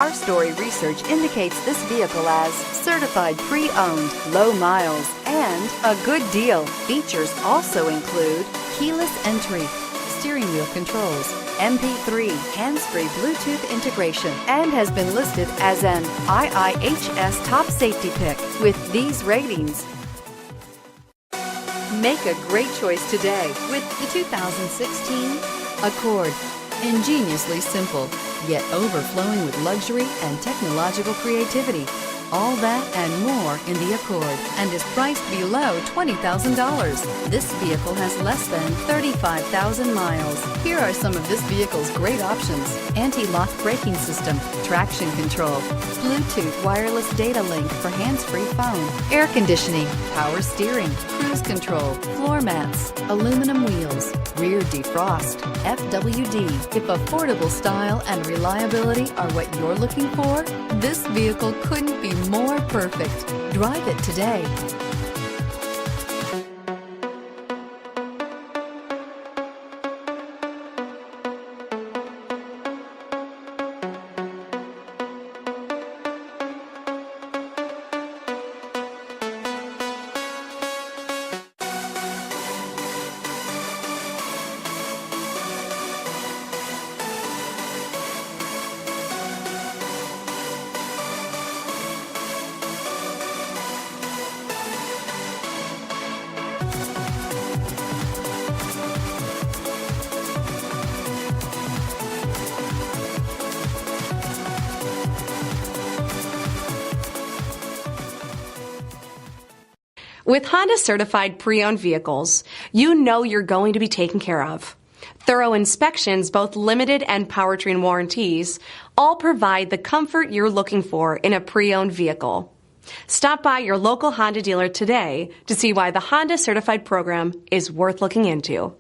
Our story research indicates this vehicle as certified pre-owned, low miles, and a good deal. Features also include keyless entry, steering wheel controls, MP3, hands-free Bluetooth integration, and has been listed as an IIHS top safety pick with these ratings. Make a great choice today with the 2016 Accord. Ingeniously simple, yet overflowing with luxury and technological creativity. All that and more in the Accord, and is priced below $20,000. This vehicle has less than 35,000 miles. Here are some of this vehicle's great options: anti-lock braking system, traction control, Bluetooth wireless data link for hands-free phone, air conditioning, power steering, cruise control, floor mats, aluminum wheels, rear defrost, FWD. If affordable style and reliability are what you're looking for, this vehicle couldn't be more perfect. Drive it today. With Honda certified pre-owned vehicles, you know you're going to be taken care of. Thorough inspections, both limited and powertrain warranties, all provide the comfort you're looking for in a pre-owned vehicle. Stop by your local Honda dealer today to see why the Honda certified program is worth looking into.